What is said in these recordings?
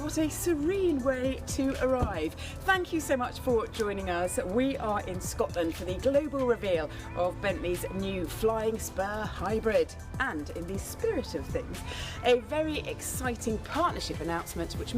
What a serene way to arrive. Thank you so much for joining us. We are in Scotland for the global reveal of Bentley's new Flying Spur Hybrid. And in the spirit of things, a very exciting partnership announcement which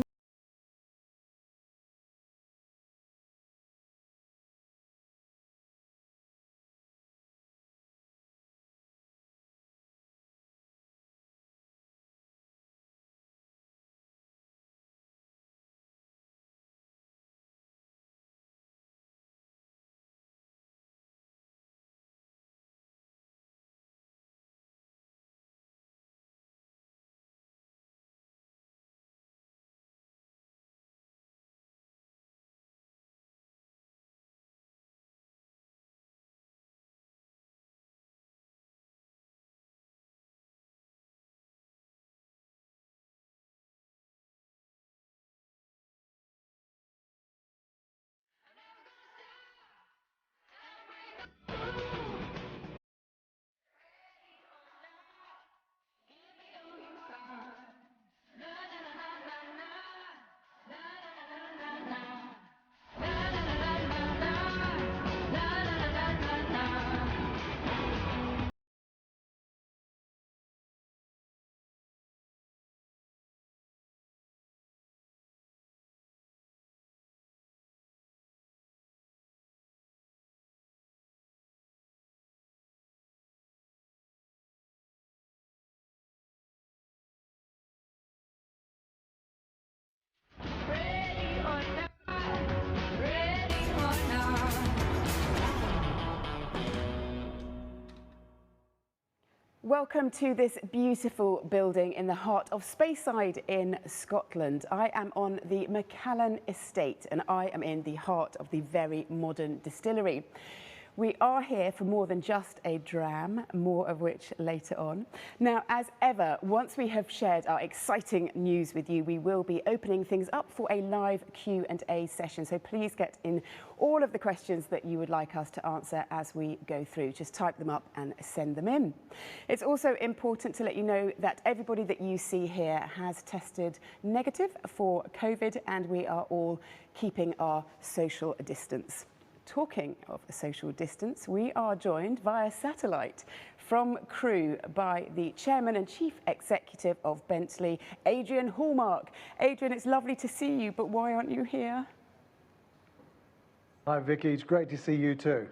Welcome to this beautiful building in the heart of Speyside in Scotland. I am on the Macallan Estate and I am in the heart of the very modern distillery. We are here for more than just a dram, more of which later on. Now, as ever, once we have shared our exciting news with you, we will be opening things up for a live Q&A session. So please get in all of the questions that you would like us to answer as we go through. Just type them up and send them in. It's also important to let you know that everybody that you see here has tested negative for COVID and we are all keeping our social distance. Talking of social distance, we are joined via satellite from Crewe by the Chairman and Chief Executive of Bentley, Adrian Hallmark. Adrian, it's lovely to see you, but why aren't you here? Hi Vicki, it's great to see you too.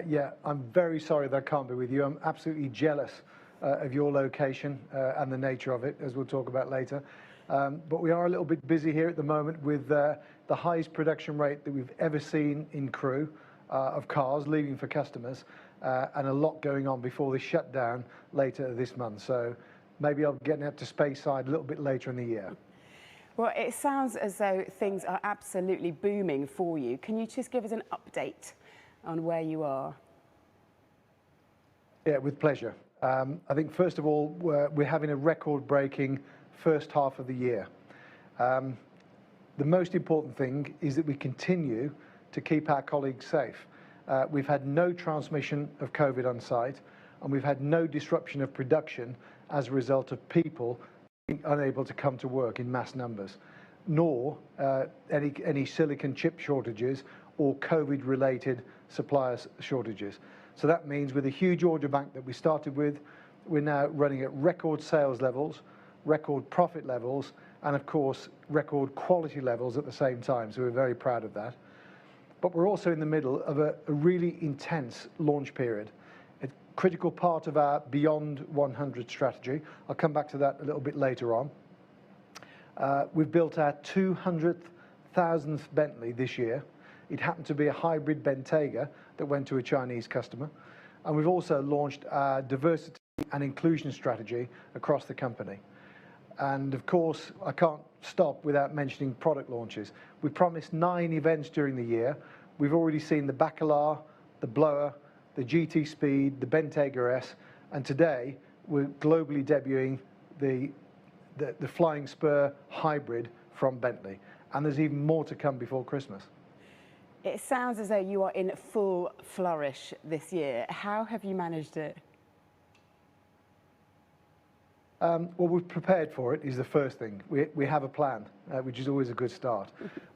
Yeah, I'm very sorry that I can't be with you. I'm absolutely jealous of your location and the nature of it, as we'll talk about later. But we are a little bit busy here at the moment with the highest production rate that we've ever seen in Crewe of cars leaving for customers and a lot going on before the shutdown later this month. So maybe I'll get out to Speyside a little bit later in the year. Well, it sounds as though things are absolutely booming for you. Can you just give us an update on where you are? Yeah, with pleasure. I think first of all, we're having a record-breaking first half of the year. The most important thing is that we continue to keep our colleagues safe. We've had no transmission of COVID on site, and we've had no disruption of production as a result of people being unable to come to work in mass numbers, nor any silicon chip shortages or COVID-related supplier shortages. So that means with a huge order bank that we started with, we're now running at record sales levels, record profit levels, and of course, record quality levels at the same time. So we're very proud of that. But we're also in the middle of a really intense launch period. A critical part of our Beyond 100 strategy. I'll come back to that a little bit later on. We've built our 200,000th Bentley this year. It happened to be a hybrid Bentayga that went to a Chinese customer. And we've also launched our diversity and inclusion strategy across the company. And of course, I can't stop without mentioning product launches. We promised 9 events during the year. We've already seen the Bacalar, the Blower, the GT Speed, the Bentayga S, and today we're globally debuting the Flying Spur Hybrid from Bentley. And there's even more to come before Christmas. It sounds as though you are in full flourish this year. How have you managed it? Well, we've prepared for it is the first thing. We have a plan, which is always a good start.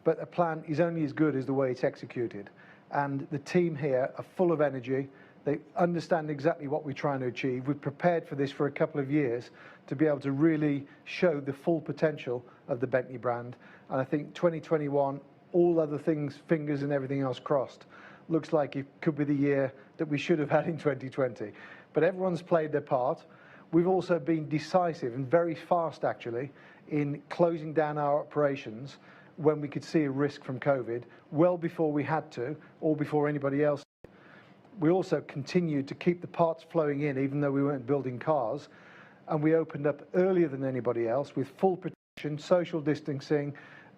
But a plan is only as good as the way it's executed. And the team here are full of energy. They understand exactly what we're trying to achieve. We've prepared for this for a couple of years to be able to really show the full potential of the Bentley brand. And I think 2021, all other things, fingers and everything else crossed, looks like it could be the year that we should have had in 2020. But everyone's played their part. We've also been decisive and very fast, actually, in closing down our operations when we could see a risk from COVID, well before we had to, or before anybody else. We also continued to keep the parts flowing in, even though we weren't building cars. And we opened up earlier than anybody else with full protection, social distancing,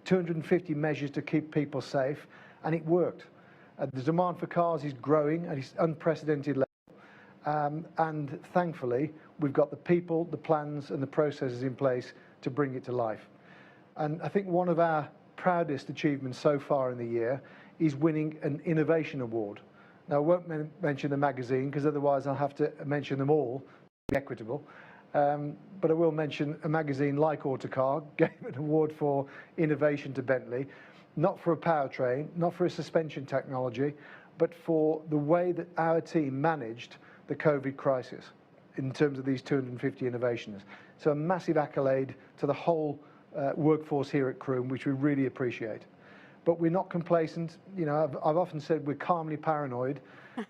250 measures to keep people safe, and it worked. The demand for cars is growing at its unprecedented level. And thankfully, we've got the people, the plans, and the processes in place to bring it to life. And I think one of our proudest achievements so far in the year is winning an innovation award. Now, I won't mention the magazine because otherwise I'll have to mention them all to be equitable. But I will mention a magazine like Autocar gave an award for innovation to Bentley, not for a powertrain, not for a suspension technology, but for the way that our team managed the COVID crisis in terms of these 250 innovations. So a massive accolade to the whole workforce here at Croom, which we really appreciate. But we're not complacent. You know, I've often said we're calmly paranoid.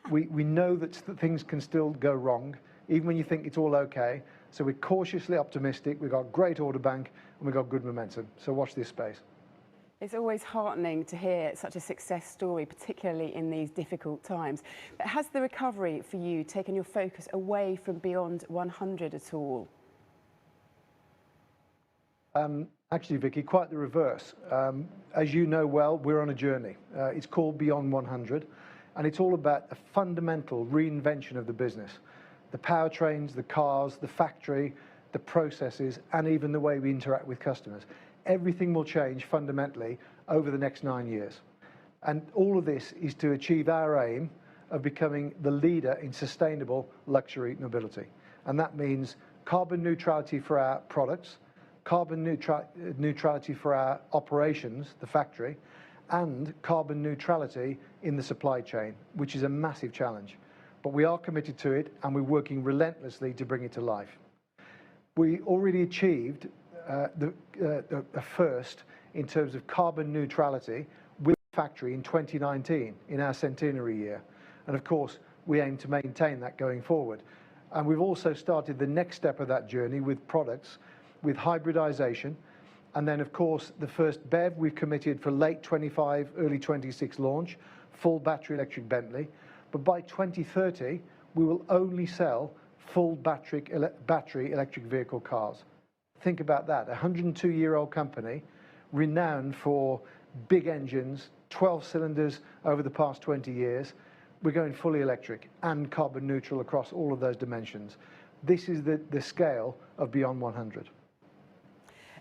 We know that things can still go wrong, even when you think it's all okay. So we're cautiously optimistic. We've got a great order bank and we've got good momentum. So watch this space. It's always heartening to hear such a success story, particularly in these difficult times. But has the recovery for you taken your focus away from Beyond 100 at all? Actually, Vicki, quite the reverse. As you know well, we're on a journey. It's called Beyond 100, and it's all about a fundamental reinvention of the business. The powertrains, the cars, the factory, the processes, and even the way we interact with customers. Everything will change fundamentally over the next 9 years. And all of this is to achieve our aim of becoming the leader in sustainable luxury mobility. And that means carbon neutrality for our products, carbon neutrality for our operations, the factory, and carbon neutrality in the supply chain, which is a massive challenge. But we are committed to it, and we're working relentlessly to bring it to life. We already achieved a first in terms of carbon neutrality with the factory in 2019, in our centenary year. And of course, we aim to maintain that going forward. And we've also started the next step of that journey with products, with hybridization. And then, of course, the first BEV we've committed for late 25, early 26 launch, full battery electric Bentley. But by 2030, we will only sell full battery electric vehicle cars. Think about that, a 102-year-old company, renowned for big engines, 12 cylinders over the past 20 years. We're going fully electric and carbon neutral across all of those dimensions. This is the scale of Beyond 100.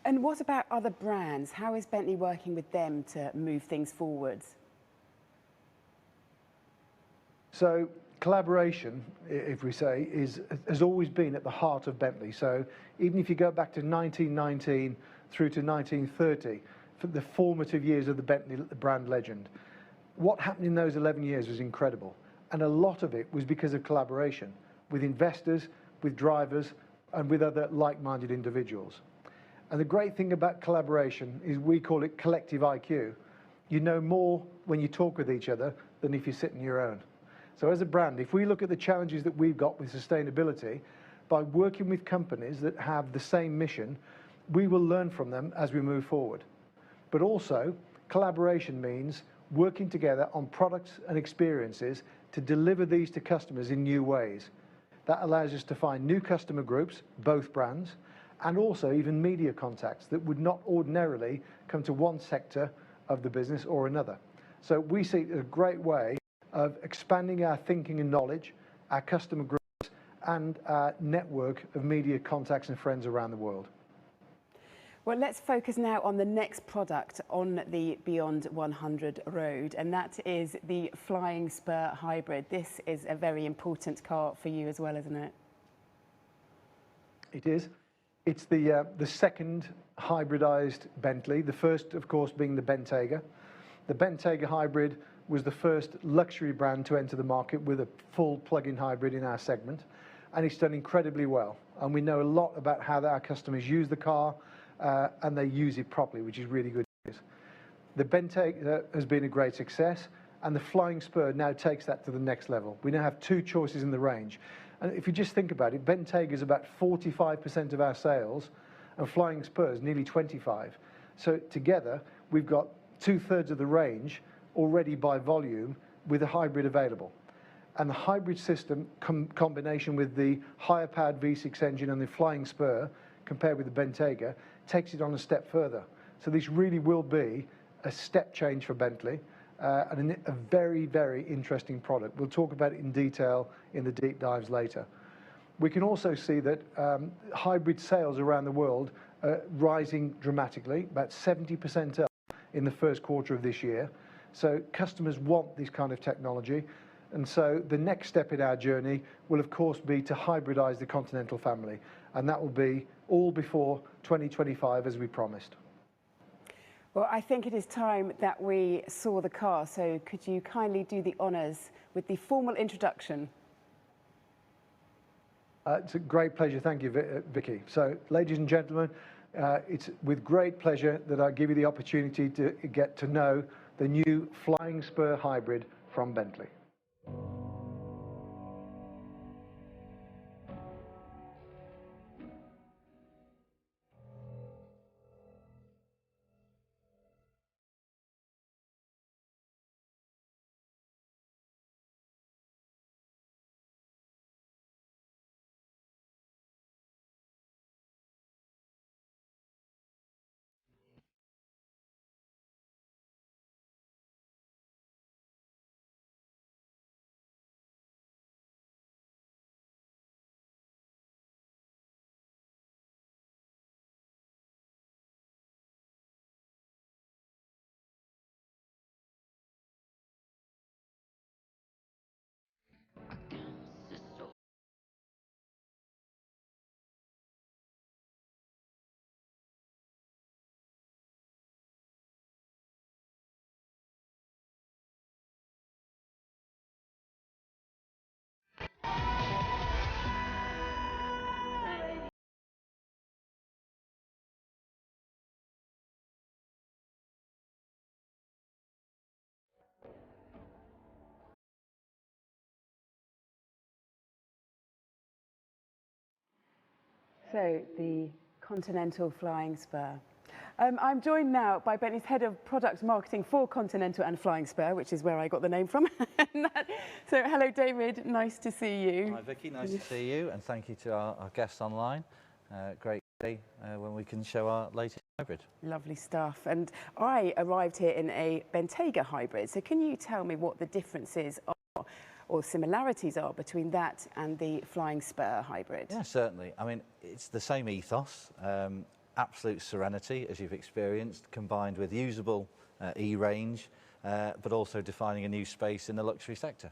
And what about other brands? How is Bentley working with them to move things forwards? So collaboration, if we say, has always been at the heart of Bentley. So even if you go back to 1919 through to 1930, for the formative years of the Bentley brand legend, what happened in those 11 years was incredible. And a lot of it was because of collaboration with investors, with drivers, and with other like-minded individuals. And the great thing about collaboration is we call it collective IQ. You know more when you talk with each other than if you sit on your own. So as a brand, if we look at the challenges that we've got with sustainability, by working with companies that have the same mission, we will learn from them as we move forward. But also, collaboration means working together on products and experiences to deliver these to customers in new ways. That allows us to find new customer groups, both brands, and also even media contacts that would not ordinarily come to one sector of the business or another. So we see it as a great way of expanding our thinking and knowledge, our customer groups, and our network of media contacts and friends around the world. Well, let's focus now on the next product on the Beyond 100 road, and that is the Flying Spur Hybrid. This is a very important car for you as well, isn't it? It is. It's the second hybridized Bentley, the first, of course, being the Bentayga. The Bentayga hybrid was the first luxury brand to enter the market with a full plug-in hybrid in our segment, and it's done incredibly well. And we know a lot about how our customers use the car, and they use it properly, which is really good news. The Bentayga has been a great success, and the Flying Spur now takes that to the next level. We now have two choices in the range. And if you just think about it, Bentayga is about 45% of our sales, and Flying Spur is nearly 25%. So together, we've got 2/3 of the range already by volume with a hybrid available. And the hybrid system combination with the higher powered V6 engine and the Flying Spur, compared with the Bentayga, takes it on a step further. So this really will be a step change for Bentley. And a very, very interesting product. We'll talk about it in detail in the deep dives later. We can also see that hybrid sales around the world are rising dramatically, about 70% up in the first quarter of this year. So customers want this kind of technology. And so the next step in our journey will, of course, be to hybridize the Continental family. And that will be all before 2025, as we promised. Well, I think it is time that we saw the car, so could you kindly do the honours with the formal introduction? It's a great pleasure. Thank you, Vicki. So, ladies and gentlemen, it's with great pleasure that I give you the opportunity to get to know the new Flying Spur hybrid from Bentley. So, the Continental Flying Spur. I'm joined now by Bentley's Head of Product Marketing for Continental and Flying Spur, which is where I got the name from. So, hello, David. Nice to see you. Hi, Vicky. Nice to see you, and thank you to our guests online. Great day when we can show our latest hybrid. Lovely stuff. And I arrived here in a Bentayga hybrid. So, can you tell me what the differences are or similarities are between that and the Flying Spur hybrid? Yeah, certainly. I mean, it's the same ethos, absolute serenity, as you've experienced, combined with usable E-range, but also defining a new space in the luxury sector.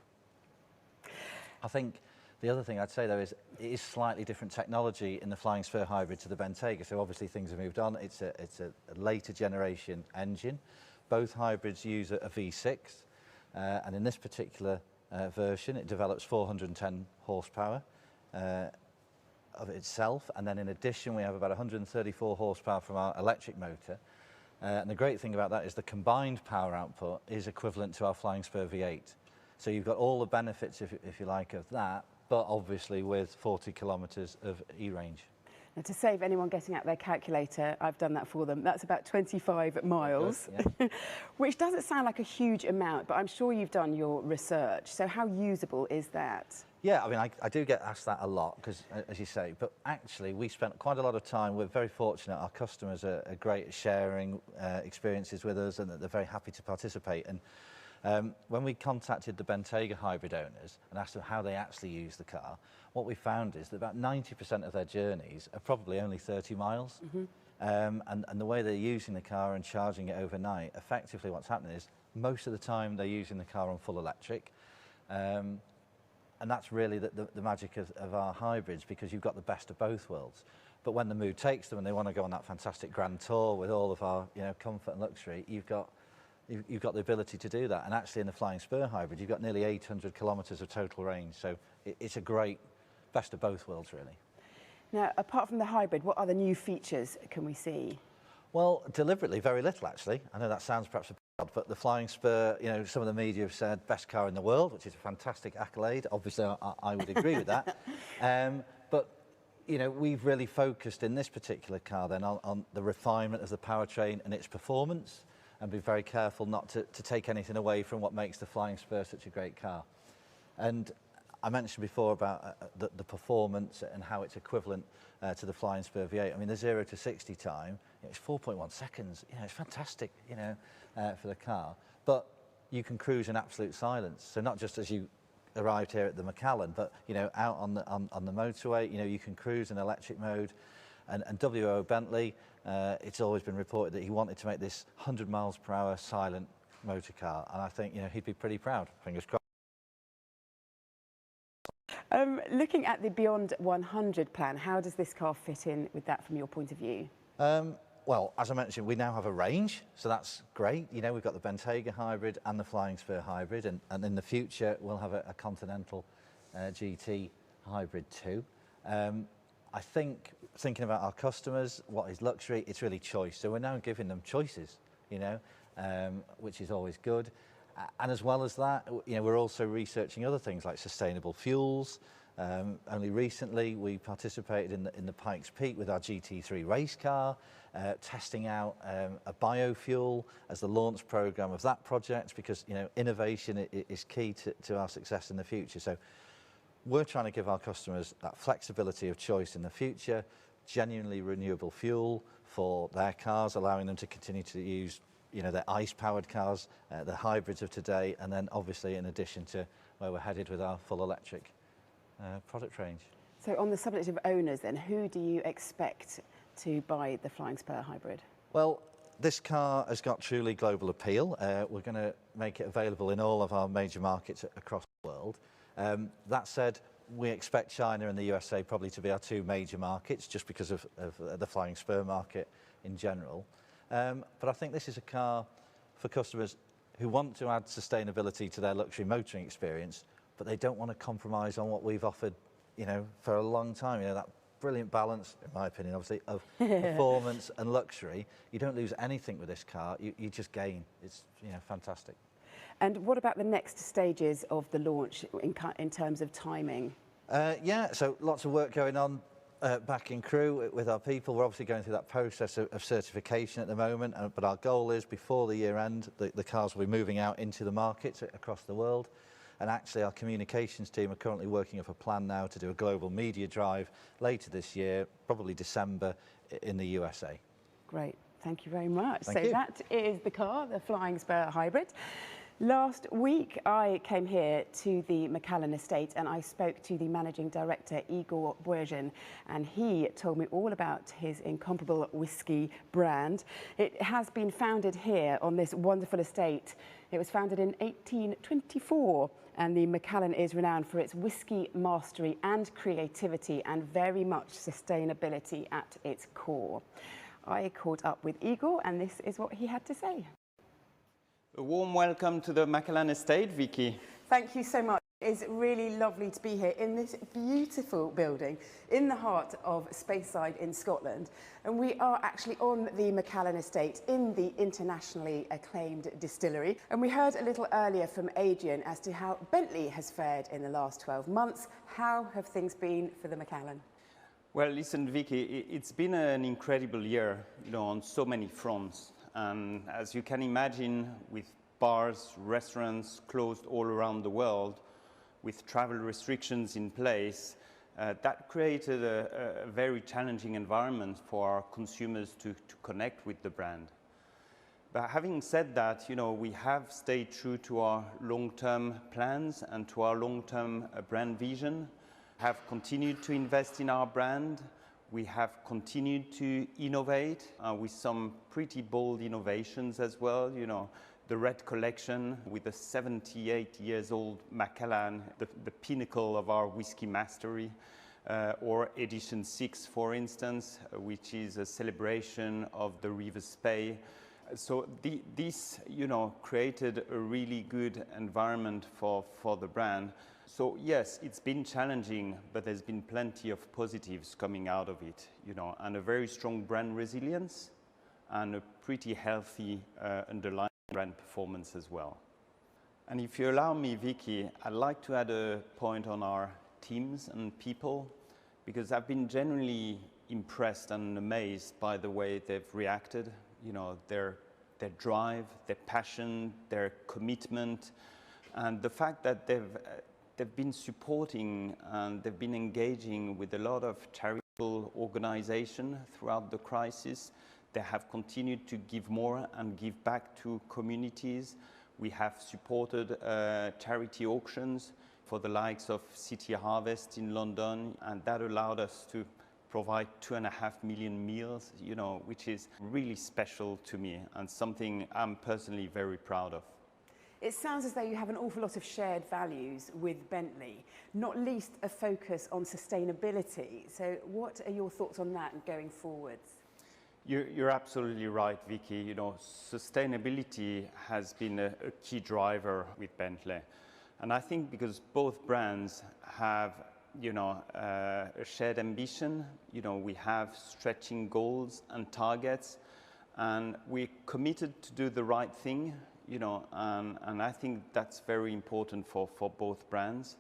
I think the other thing I'd say, though, is it is slightly different technology in the Flying Spur hybrid to the Bentayga. So obviously things have moved on. It's a later generation engine. Both hybrids use a V6, and in this particular version, it develops 410 horsepower of itself, and then in addition we have about 134 horsepower from our electric motor, and the great thing about that is the combined power output is equivalent to our Flying Spur V8. So you've got all the benefits, if you like, of that, but obviously with 40 kilometres of E-range. Now, to save anyone getting out their calculator, I've done that for them. That's about 25 miles, yeah. Which doesn't sound like a huge amount, but I'm sure you've done your research. So how usable is that? Yeah, I mean, I do get asked that a lot, because, as you say, but actually we spent quite a lot of time. We're very fortunate. Our customers are great at sharing experiences with us, and that they're very happy to participate. And when we contacted the Bentayga hybrid owners and asked them how they actually use the car, what we found is that about 90% of their journeys are probably only 30 miles. Mm-hmm. And the way they're using the car and charging it overnight, effectively what's happening is most of the time they're using the car on full electric. And that's really the magic of our hybrids, because you've got the best of both worlds. But when the mood takes them and they want to go on that fantastic grand tour with all of our, you know, comfort and luxury, you've got the ability to do that. And actually in the Flying Spur hybrid, you've got nearly 800 kilometres of total range. So it's a great best of both worlds, really. Now, apart from the hybrid, what other new features can we see? Well, deliberately, very little, actually. I know that sounds perhaps a bit odd, but the Flying Spur, you know, some of the media have said best car in the world, which is a fantastic accolade. Obviously, I would agree with that. But, you know, we've really focused in this particular car then on the refinement of the powertrain and its performance, and be very careful not to take anything away from what makes the Flying Spur such a great car. And I mentioned before about the performance and how it's equivalent to the Flying Spur V8. I mean, the 0 to 60 time, it's 4.1 seconds. You know, it's fantastic, you know, for the car. But you can cruise in absolute silence. So not just as you arrived here at the Macallan, but, you know, out on the motorway, you know, you can cruise in electric mode. And WO Bentley, it's always been reported that he wanted to make this 100 miles per hour silent motor car. And I think, you know, he'd be pretty proud, fingers crossed. Looking at the Beyond 100 plan, how does this car fit in with that from your point of view? Well, as I mentioned, we now have a range, so that's great. You know, we've got the Bentayga hybrid and the Flying Spur hybrid, and in the future we'll have a Continental GT hybrid too. I think, thinking about our customers, what is luxury, it's really choice. So we're now giving them choices, you know, which is always good. And as well as that, you know, we're also researching other things like sustainable fuels. Only recently we participated in the Pikes Peak with our GT3 race car, testing out a biofuel as the launch program of that project, because, you know, innovation is key to our success in the future. So we're trying to give our customers that flexibility of choice in the future, genuinely renewable fuel for their cars, allowing them to continue to use, you know, their ICE-powered cars, the hybrids of today, and then obviously in addition to where we're headed with our full electric product range. So on the subject of owners then, who do you expect to buy the Flying Spur hybrid? Well, this car has got truly global appeal. We're going to make it available in all of our major markets across the world. That said, we expect China and the USA probably to be our two major markets, just because of the Flying Spur market in general. But I think this is a car for customers who want to add sustainability to their luxury motoring experience, but they don't want to compromise on what we've offered, you know, for a long time. You know, that brilliant balance, in my opinion, obviously, of performance and luxury. You don't lose anything with this car. You just gain. It's, you know, fantastic. And what about the next stages of the launch in terms of timing? Yeah, so lots of work going on back in Crewe with our people. We're obviously going through that process of certification at the moment, but our goal is before the year end, the cars will be moving out into the markets across the world. And actually our communications team are currently working up a plan now to do a global media drive later this year, probably December, in the USA. Great, thank you very much. Thank you. That is the car, the Flying Spur hybrid. Last week, I came here to the Macallan estate and I spoke to the managing director, Igor Bourgeon, and he told me all about his incomparable whiskey brand. It has been founded here on this wonderful estate. It was founded in 1824, and the Macallan is renowned for its whiskey mastery and creativity, and very much sustainability at its core. I caught up with Igor, and this is what he had to say. A warm welcome to the Macallan estate, Vicki. Thank you so much. It's really lovely to be here in this beautiful building in the heart of Speyside in Scotland. And we are actually on the Macallan estate in the internationally acclaimed distillery. And we heard a little earlier from Adrian as to how Bentley has fared in the last 12 months. How have things been for the Macallan? Well, listen, Vicki, it's been an incredible year, you know, on so many fronts. And as you can imagine, with bars, restaurants closed all around the world, with travel restrictions in place, that created a very challenging environment for our consumers to connect with the brand. But having said that, you know, we have stayed true to our long-term plans and to our long-term brand vision, have continued to invest in our brand. We have continued to innovate with some pretty bold innovations as well. You know, the Red Collection with the 78-year-old Macallan, the pinnacle of our whiskey mastery. or Edition 6, for instance, which is a celebration of the River Spey. So this, created a really good environment for the brand. So yes, it's been challenging, but there's been plenty of positives coming out of it, and a very strong brand resilience and a pretty healthy underlying brand performance as well. And if you allow me, Vicki, I'd like to add a point on our teams and people, because I've been genuinely impressed and amazed by the way they've reacted, their drive, their passion, their commitment, and the fact that they've been supporting and they've been engaging with a lot of charitable organizations throughout the crisis. They have continued to give more and give back to communities. We have supported charity auctions for the likes of City Harvest in London, and that allowed us to provide 2.5 million meals, which is really special to me and something I'm personally very proud of. It sounds as though you have an awful lot of shared values with Bentley, not least a focus on sustainability. So what are your thoughts on that going forwards? You're absolutely right, Vicki. Sustainability has been a key driver with Bentley. And I think because both brands have, a shared ambition, we have stretching goals and targets, and we're committed to do the right thing, and I think that's very important for both brands.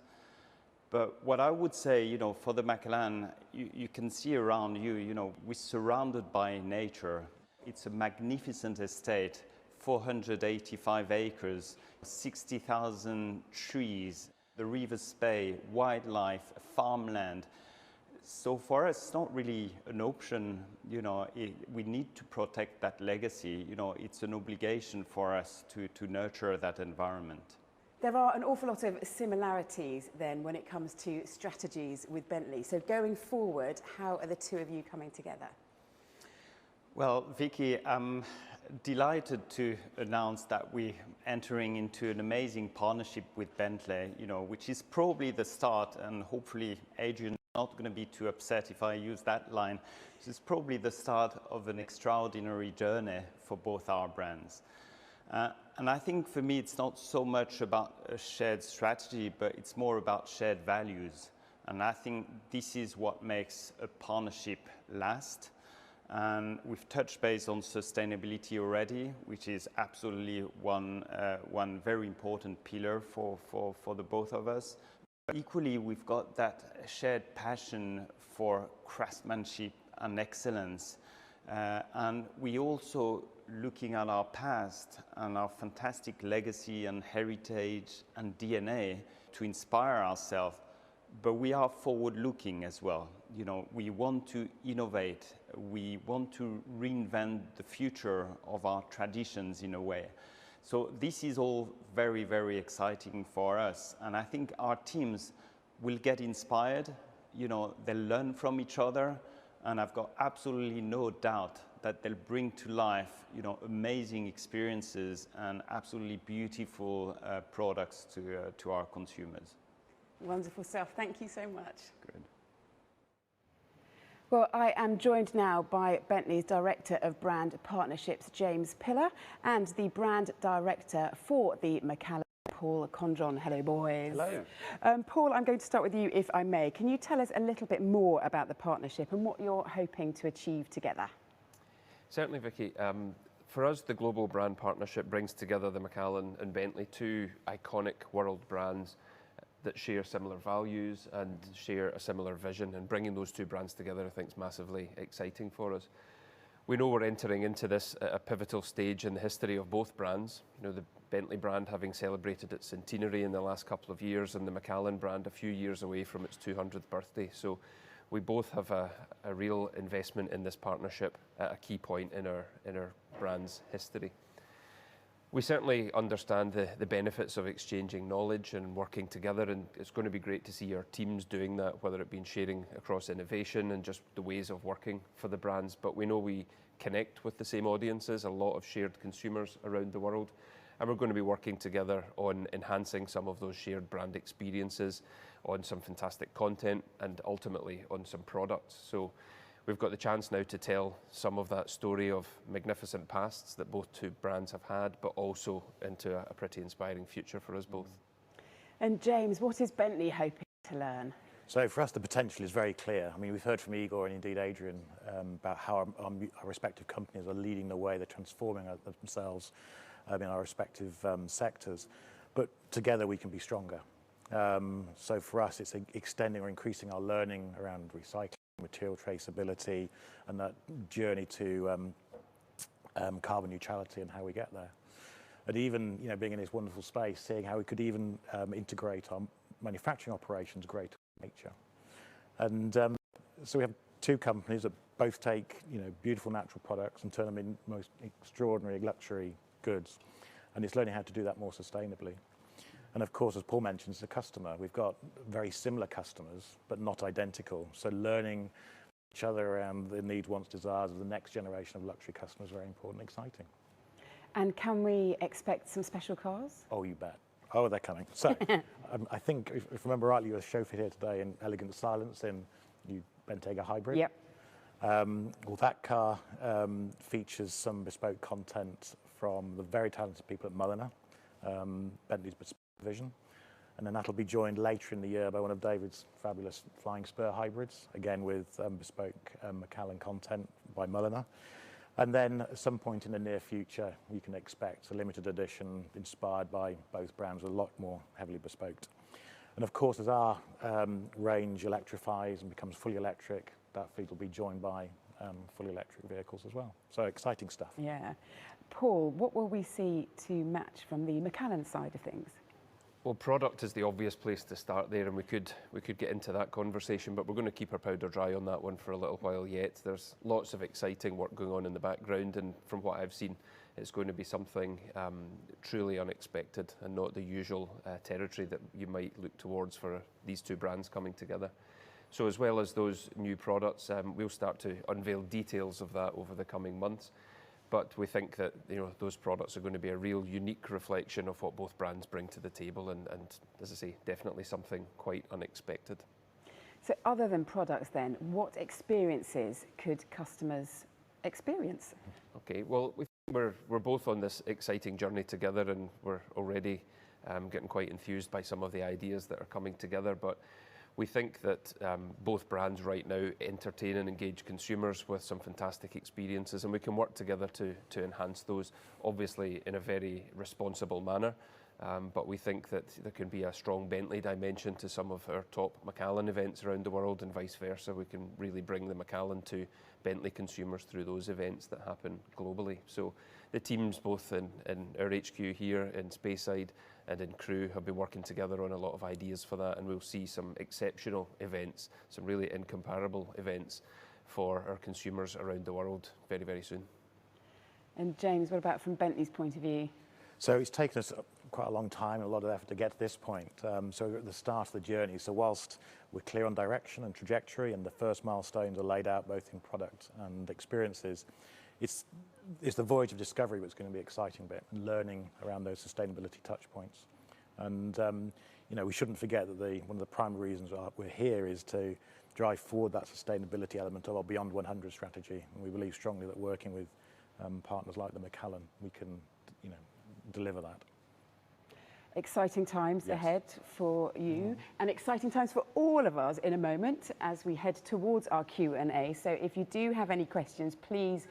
But what I would say, for the Macallan, you can see around you, we're surrounded by nature. It's a magnificent estate, 485 acres, 60,000 trees, the River Spey, wildlife, farmland. So for us, it's not really an option, we need to protect that legacy. It's an obligation for us to nurture that environment. There are an awful lot of similarities then when it comes to strategies with Bentley. So going forward, how are the two of you coming together? Well, Vicki, I'm delighted to announce that we're entering into an amazing partnership with Bentley, which is probably the start, and hopefully Adrian's not going to be too upset if I use that line. This is probably the start of an extraordinary journey for both our brands. And I think for me, it's not so much about a shared strategy, but it's more about shared values. And I think this is what makes a partnership last. And we've touched base on sustainability already, which is absolutely one very important pillar for the both of us. But equally, we've got that shared passion for craftsmanship and excellence. And we also looking at our past and our fantastic legacy and heritage and DNA to inspire ourselves, but we are forward-looking as well. We want to innovate. We want to reinvent the future of our traditions in a way. So this is all very, very exciting for us. And I think our teams will get inspired. They'll learn from each other. And I've got absolutely no doubt that they'll bring to life, amazing experiences and absolutely beautiful products to our consumers. Wonderful stuff. Thank you so much. Good. Well, I am joined now by Bentley's Director of Brand Partnerships, James Pillar, and the Brand Director for the Macallan, Paul Condron. Hello, boys. Hello. Paul, I'm going to start with you, if I may. Can you tell us a little bit more about the partnership and what you're hoping to achieve together? Certainly, Vicki. For us, the global brand partnership brings together the Macallan and Bentley, two iconic world brands that share similar values and share a similar vision, and bringing those two brands together I think is massively exciting for us. We know we're entering into this at a pivotal stage in the history of both brands. The Bentley brand having celebrated its centenary in the last couple of years, and the Macallan brand a few years away from its 200th birthday. So we both have a real investment in this partnership at a key point in our brand's history. We certainly understand the benefits of exchanging knowledge and working together, and it's going to be great to see our teams doing that, whether it be sharing across innovation and just the ways of working for the brands. But we know we connect with the same audiences, a lot of shared consumers around the world, And we're going to be working together on enhancing some of those shared brand experiences, on some fantastic content, and ultimately on some products. So we've got the chance now to tell some of that story of magnificent pasts that both two brands have had, but also into a pretty inspiring future for us both. And James, what is Bentley hoping to learn? So for us, the potential is very clear. I mean, we've heard from Igor and indeed Adrian about how our respective companies are leading the way, they're transforming themselves in our respective sectors. But together we can be stronger. So for us, it's extending or increasing our learning around recycling, material traceability, and that journey to carbon neutrality and how we get there. And even, you know, being in this wonderful space, seeing how we could even integrate our manufacturing operations greater in nature. And so we have two companies that both take, you know, beautiful natural products and turn them in most extraordinary luxury goods. And it's learning how to do that more sustainably. And of course, as Paul mentioned, as a customer, we've got very similar customers, but not identical. So learning each other around the needs, wants, desires of the next generation of luxury customers is very important and exciting. And can we expect some special cars? Oh, you bet. Oh, they're coming. So I think, if I remember rightly, you were chauffeured here today in elegant silence in new Bentayga hybrid. Yep. Well, that car features some bespoke content from the very talented people at Mulliner, Bentley's bespoke division. And then that'll be joined later in the year by one of David's fabulous flying Spur hybrids, again with bespoke Macallan content by Mulliner. And then at some point in the near future, you can expect a limited edition inspired by both brands, a lot more heavily bespoke. And of course, as our range electrifies and becomes fully electric, that fleet will be joined by fully electric vehicles as well. So exciting stuff. Yeah. Paul, what will we see to match from the Macallan side of things? Well, product is the obvious place to start there, and we could get into that conversation, but we're going to keep our powder dry on that one for a little while yet. There's lots of exciting work going on in the background, and from what I've seen, it's going to be something truly unexpected and not the usual territory that you might look towards for these two brands coming together. So as well as those new products, we'll start to unveil details of that over the coming months. But we think that, you know, those products are going to be a real unique reflection of what both brands bring to the table, and as I say, definitely something quite unexpected. So other than products then, what experiences could customers experience? Okay, well, we're both on this exciting journey together, and we're already getting quite enthused by some of the ideas that are coming together. But we think that both brands right now entertain and engage consumers with some fantastic experiences, and we can work together to enhance those, obviously in a very responsible manner. But we think that there can be a strong Bentley dimension to some of our top Macallan events around the world, and vice versa. We can really bring the Macallan to Bentley consumers through those events that happen globally. So the teams both in our HQ here in Speyside and in Crewe have been working together on a lot of ideas for that, and we'll see some exceptional events, some really incomparable events for our consumers around the world very, very soon. And James, what about from Bentley's point of view? So it's taken us quite a long time and a lot of effort to get to this point. So we're at the start of the journey. So whilst we're clear on direction and trajectory, and the first milestones are laid out both in product and experiences, it's the voyage of discovery that's going to be exciting bit, and learning around those sustainability touch points. And you know, we shouldn't forget that one of the primary reasons we're here is to drive forward that sustainability element of our Beyond 100 strategy. And we believe strongly that working with partners like the Macallan, we can, you know, deliver that. Exciting times ahead for you, and exciting times for all of us in a moment as we head towards our Q&A. So if you do have any questions, please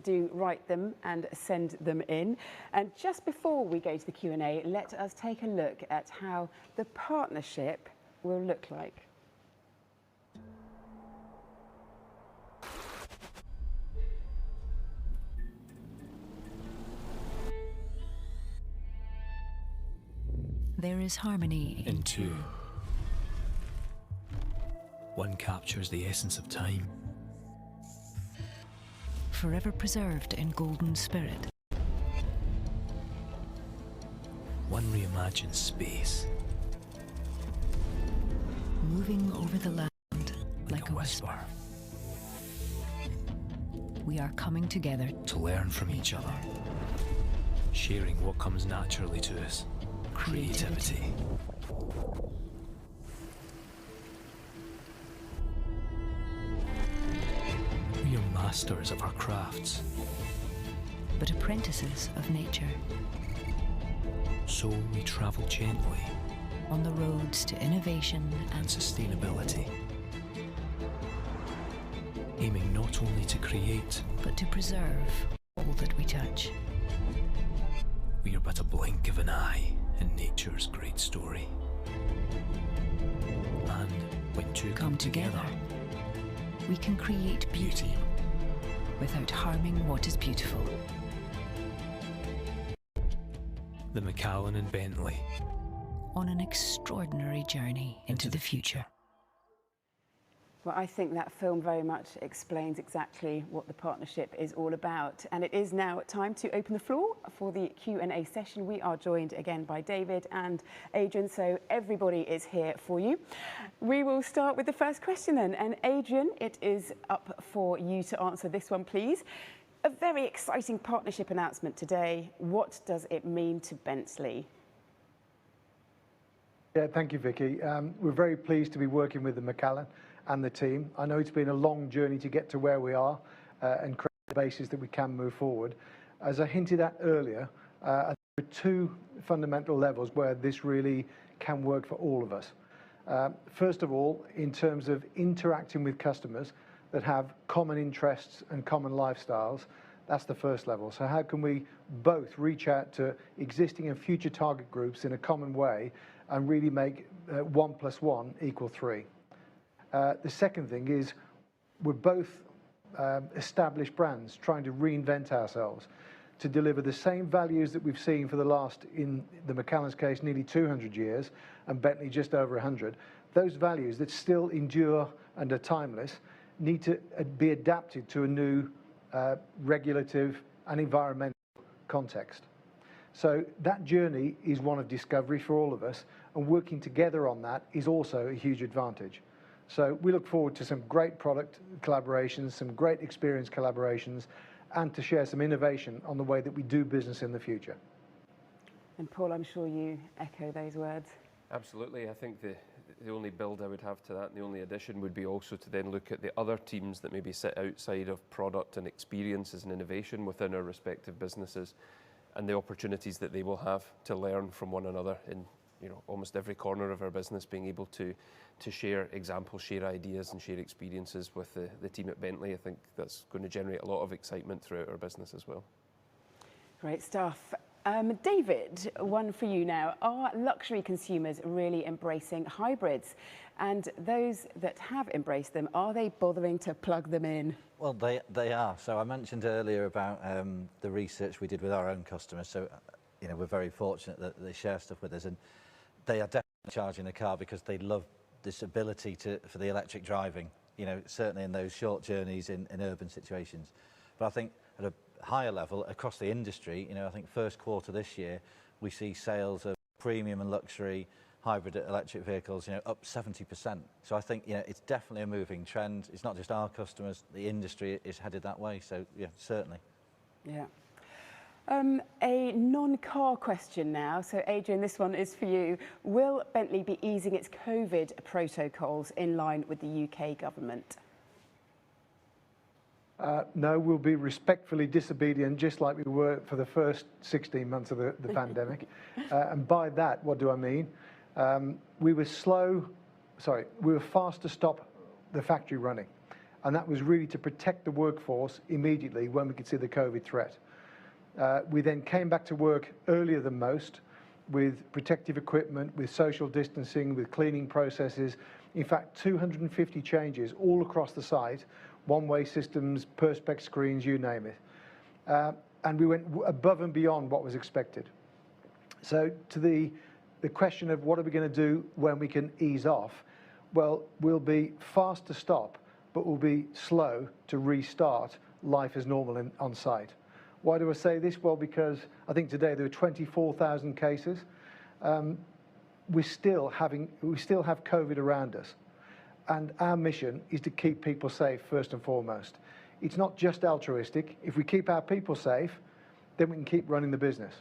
do write them and send them in. And just before we go to the Q&A, let us take a look at how the partnership will look like. There is harmony in two. One captures the essence of time, forever preserved in golden spirit. One reimagines space, moving over the land like a whisper. We are coming together to learn from each other. sharing what comes naturally to us. Creativity. We are masters of our crafts, but apprentices of nature. so we travel gently On the roads to innovation and sustainability, aiming not only to create, but to preserve all that we touch. we are but a blink of an eye in nature's great story. And when two come together, We can create beauty without harming what is beautiful. the Macallan and Bentley. On an extraordinary journey into the future. Well, I think that film very much explains exactly what the partnership is all about. And it is now time to open the floor for the Q&A session. We are joined again by David and Adrian, so everybody is here for you. We will start with the first question then. And Adrian, it is up for you to answer this one, please. A very exciting partnership announcement today. What does it mean to Bentley? Yeah, thank you, Vicki. We're very pleased to be working with the Macallan and the team. I know it's been a long journey to get to where we are and create the basis that we can move forward. As I hinted at earlier, there are two fundamental levels where this really can work for all of us. First of all, in terms of interacting with customers that have common interests and common lifestyles, that's the first level. So how can we both reach out to existing and future target groups in a common way and really make 1 + 1 = 3? The second thing is we're both established brands trying to reinvent ourselves to deliver the same values that we've seen for the last, in the Macallan's case, nearly 200 years, and Bentley just over 100. Those values that still endure and are timeless need to be adapted to a new regulative and environmental context. So that journey is one of discovery for all of us, and working together on that is also a huge advantage. So we look forward to some great product collaborations, some great experience collaborations, and to share some innovation on the way that we do business in the future. And Paul, I'm sure you echo those words. Absolutely. I think the only build I would have to that, and the only addition would be also to then look at the other teams that maybe sit outside of product and experiences and innovation within our respective businesses, and the opportunities that they will have to learn from one another in almost every corner of our business, being able to share examples, share ideas and share experiences with the team at Bentley. I think that's going to generate a lot of excitement throughout our business as well. Great stuff. David, one for you now. Are luxury consumers really embracing hybrids? And those that have embraced them, are they bothering to plug them in? Well, they are. So I mentioned earlier about the research we did with our own customers. So, we're very fortunate that they share stuff with us, and they are definitely charging the car because they love this ability for the electric driving, certainly in those short journeys in urban situations. But I think at a higher level across the industry, I think first quarter this year, we see sales of premium and luxury hybrid electric vehicles, up 70%. So I think, it's definitely a moving trend. It's not just our customers, the industry is headed that way. So yeah, certainly. Yeah. A non-car question now. So Adrian, this one is for you. Will Bentley be easing its COVID protocols in line with the UK government? No, we'll be respectfully disobedient, just like we were for the first 16 months of the pandemic. And by that, what do I mean? We were fast to stop the factory running. And that was really to protect the workforce immediately when we could see the COVID threat. We then came back to work earlier than most with protective equipment, with social distancing, with cleaning processes. In fact, 250 changes all across the site, one-way systems, perspex screens, you name it. And we went above and beyond what was expected. So to the question of what are we going to do when we can ease off, well, we'll be fast to stop, but we'll be slow to restart life as normal on site. Why do I say this? Well, because I think today there are 24,000 cases. We still have COVID around us. And our mission is to keep people safe first and foremost. It's not just altruistic. If we keep our people safe, then we can keep running the business.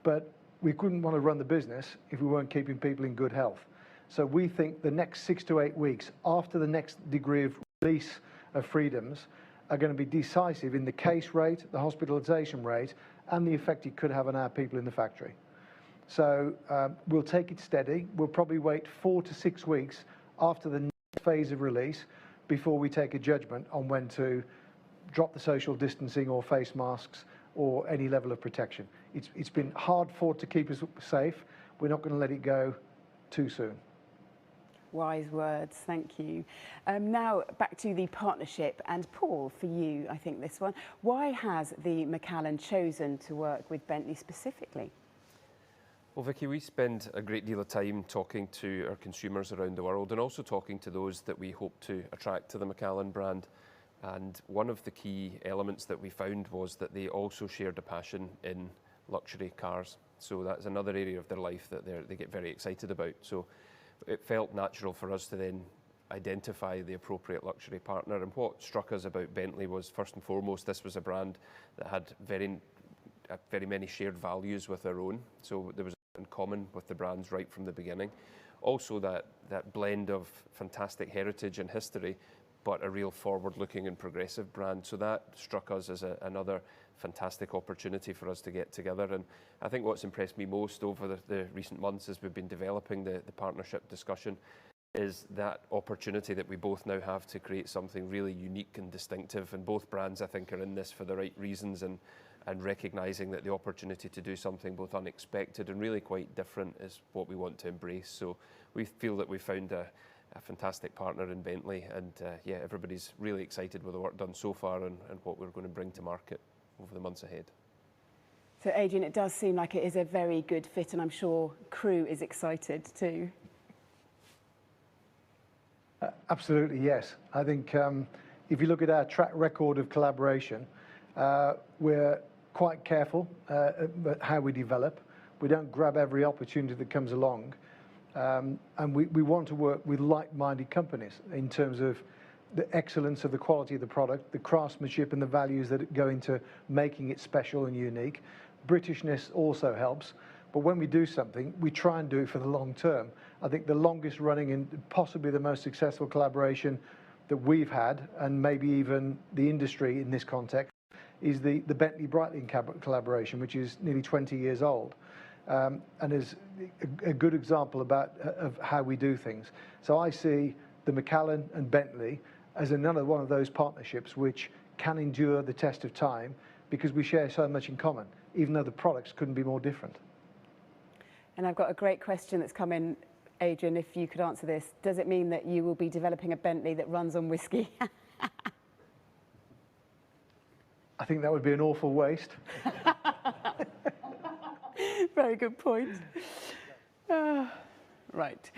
But we couldn't want to run the business if we weren't keeping people in good health. So we think the next 6 to 8 weeks after the next degree of release of freedoms are going to be decisive in the case rate, the hospitalisation rate, and the effect it could have on our people in the factory. So we'll take it steady. We'll probably wait 4 to 6 weeks after the next phase of release before we take a judgment on when to drop the social distancing or face masks or any level of protection. It's been hard fought to keep us safe. We're not going to let it go too soon. Wise words, thank you. Now back to the partnership, and Paul, for you, I think this one. Why has the Macallan chosen to work with Bentley specifically? Well, Vicki, we spend a great deal of time talking to our consumers around the world and also talking to those that we hope to attract to the Macallan brand. And one of the key elements that we found was that they also shared a passion in luxury cars. So that's another area of their life that they get very excited about. So it felt natural for us to then identify the appropriate luxury partner. And what struck us about Bentley was, first and foremost, this was a brand that had very many shared values with our own. So there was in common with the brands right from the beginning. Also that blend of fantastic heritage and history, but a real forward-looking and progressive brand. So that struck us as another fantastic opportunity for us to get together. And I think what's impressed me most over the recent months as we've been developing the partnership discussion is that opportunity that we both now have to create something really unique and distinctive. And both brands, I think, are in this for the right reasons, and recognising that the opportunity to do something both unexpected and really quite different is what we want to embrace. So we feel that we found a fantastic partner in Bentley, and yeah, everybody's really excited with the work done so far and what we're going to bring to market over the months ahead. So Adrian, it does seem like it is a very good fit, and I'm sure crew is excited too. Absolutely, yes. I think if you look at our track record of collaboration, we're quite careful about how we develop. We don't grab every opportunity that comes along. And we want to work with like-minded companies in terms of the excellence of the quality of the product, the craftsmanship and the values that go into making it special and unique. Britishness also helps, but when we do something, we try and do it for the long term. I think the longest running and possibly the most successful collaboration that we've had, and maybe even the industry in this context, is the Bentley Breitling collaboration, which is nearly 20 years old. And is a good example of how we do things. So I see the Macallan and Bentley as another one of those partnerships which can endure the test of time because we share so much in common, even though the products couldn't be more different. And I've got a great question that's come in, Adrian, if you could answer this. Does it mean that you will be developing a Bentley that runs on whiskey? I think that would be an awful waste. Very good point. Right.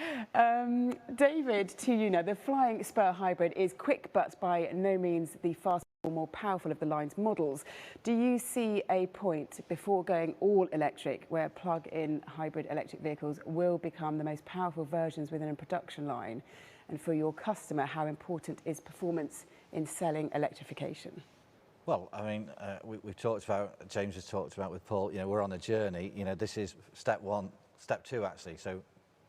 David, to you now, the Flying Spur Hybrid is quick but by no means the fastest or more powerful of the line's models. Do you see a point before going all electric where plug-in hybrid electric vehicles will become the most powerful versions within a production line? And for your customer, how important is performance in selling electrification? Well, I mean, we've talked about, James has talked about with Paul, you know, we're on a journey. You know, this is step one, step two, actually. So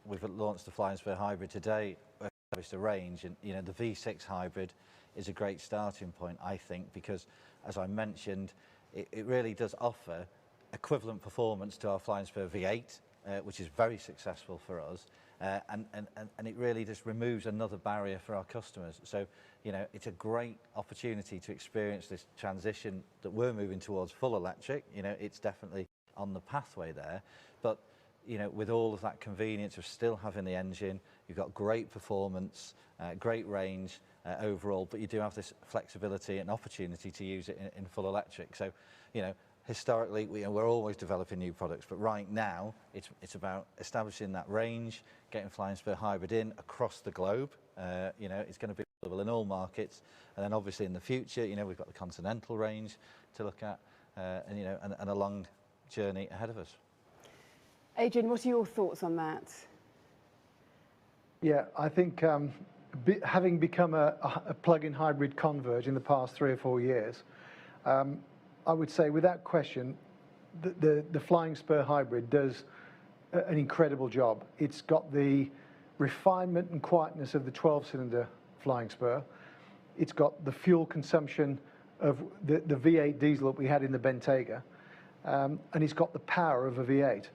we've launched the Flying Spur Hybrid today, we've established a range, and, you know, the V6 Hybrid is a great starting point, I think, because, as I mentioned, it really does offer equivalent performance to our Flying Spur V8, which is very successful for us. And it really just removes another barrier for our customers. So, you know, it's a great opportunity to experience this transition that we're moving towards full electric. You know, it's definitely on the pathway there. But, you know, with all of that convenience of still having the engine, you've got great performance, great range overall, but you do have this flexibility and opportunity to use it in full electric. So, you know, historically, we're always developing new products, but right now it's about establishing that range, getting Flying Spur Hybrid in across the globe. You know, it's going to be available in all markets, and then obviously in the future, you know, we've got the Continental range to look at, and you know, and a long journey ahead of us. Adrian, what are your thoughts on that? Yeah, I think having become a plug-in hybrid converge in the past 3 or 4 years, I would say without question, the Flying Spur hybrid does an incredible job. It's got the refinement and quietness of the 12-cylinder Flying Spur. It's got the fuel consumption of the V8 diesel that we had in the Bentayga, and it's got the power of a V8.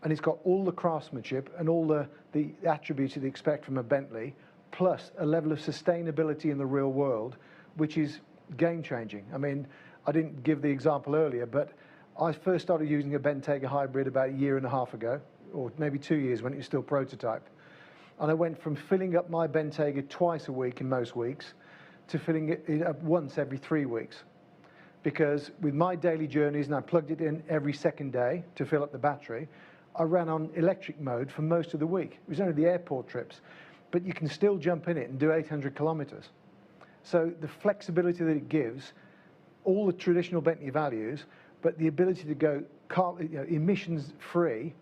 And it's got all the craftsmanship and all the attributes you'd expect from a Bentley, plus a level of sustainability in the real world, which is game-changing. I mean, I didn't give the example earlier, but I first started using a Bentayga hybrid about 1.5 years ago, or maybe 2 years when it was still prototype. And I went from filling up my Bentayga twice a week in most weeks to filling it up once every 3 weeks. Because with my daily journeys, and I plugged it in every second day to fill up the battery, I ran on electric mode for most of the week. It was only the airport trips, but you can still jump in it and do 800 kilometers. So the flexibility that it gives, all the traditional Bentley values, but the ability to go emissions free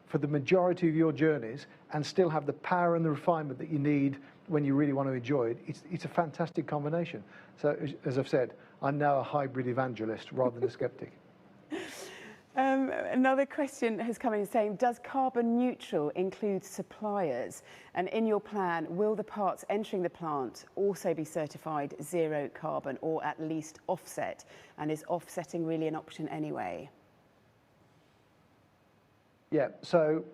for the majority of your journeys and still have the power and the refinement that you need when you really want to enjoy it. It's a fantastic combination. So as I've said, I'm now a hybrid evangelist rather than a skeptic. Another question has come in saying, does carbon neutral include suppliers? And in your plan, will the parts entering the plant also be certified zero carbon or at least offset? And is offsetting really an option anyway? Yeah, so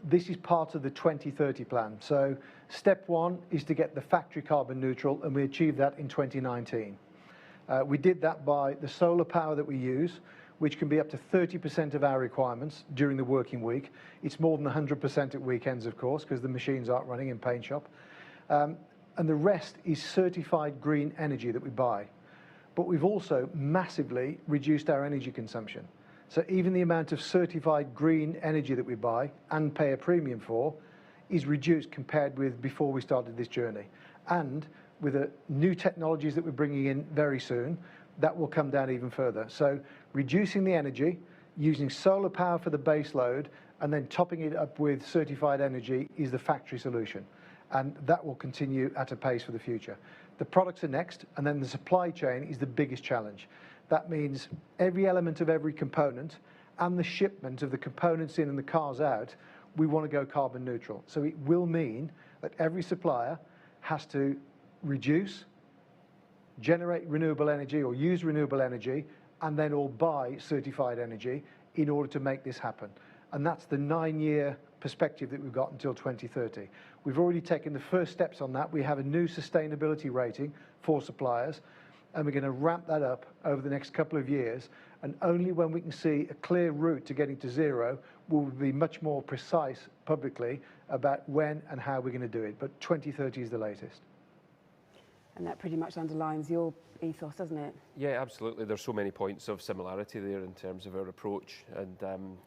this is part of the 2030 plan. So step one is to get the factory carbon neutral, and we achieved that in 2019. We did that by the solar power that we use, which can be up to 30% of our requirements during the working week. It's more than 100% at weekends, of course, because the machines aren't running in paint shop. And the rest is certified green energy that we buy. But we've also massively reduced our energy consumption. So even the amount of certified green energy that we buy and pay a premium for is reduced compared with before we started this journey. And with the new technologies that we're bringing in very soon, that will come down even further. So reducing the energy, using solar power for the base load, and then topping it up with certified energy is the factory solution. And that will continue at a pace for the future. The products are next, and then the supply chain is the biggest challenge. That means every element of every component and the shipment of the components in and the cars out, we want to go carbon neutral. So it will mean that every supplier has to reduce, generate renewable energy or use renewable energy, and then all buy certified energy in order to make this happen. And that's the 9-year perspective that we've got until 2030. We've already taken the first steps on that. We have a new sustainability rating for suppliers, and we're going to ramp that up over the next couple of years. And only when we can see a clear route to getting to zero will we be much more precise publicly about when and how we're going to do it. But 2030 is the latest. And that pretty much underlines your ethos, doesn't it? Yeah, absolutely. There's so many points of similarity there in terms of our approach. And,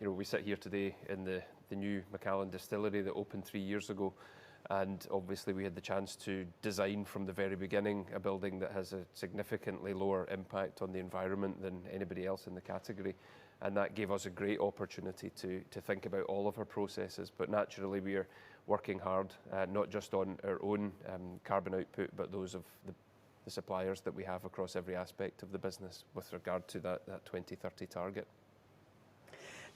you know, we sit here today in the new Macallan distillery that opened 3 years ago. And obviously we had the chance to design from the very beginning a building that has a significantly lower impact on the environment than anybody else in the category. And that gave us a great opportunity to think about all of our processes. But naturally we are working hard, not just on our own carbon output, but those of the suppliers that we have across every aspect of the business with regard to that 2030 target.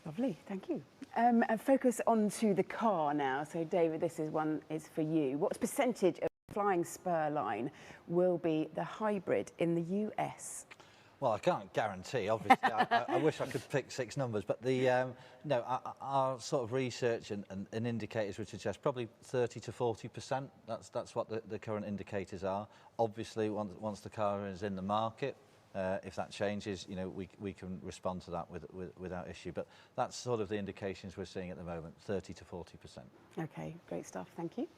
Lovely, thank you. And focus onto the car now. So David, this one is for you. What percentage of the Flying Spur line will be the hybrid in the US? Well, I can't guarantee, obviously. I wish I could pick 6 numbers, but no, our sort of research and indicators would suggest probably 30 to 40%. That's what the current indicators are. Obviously, once the car is in the market, if that changes, you know, we can respond to that without issue. But that's sort of the indications we're seeing at the moment, 30 to 40%. Okay, great stuff, thank you.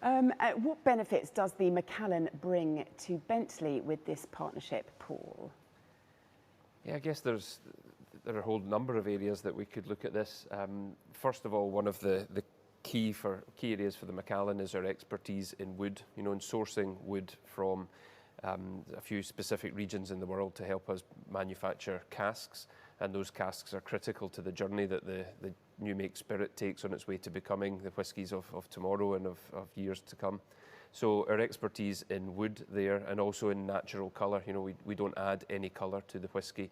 What benefits does the Macallan bring to Bentley with this partnership, Paul? Yeah, I guess there are a whole number of areas that we could look at this. First of all, one of the key areas for the Macallan is our expertise in wood, you know, in sourcing wood from a few specific regions in the world to help us manufacture casks, and those casks are critical to the journey that the new make spirit takes on its way to becoming the whiskies of tomorrow and of years to come. So our expertise in wood there, and also in natural colour. You know, we don't add any colour to the whisky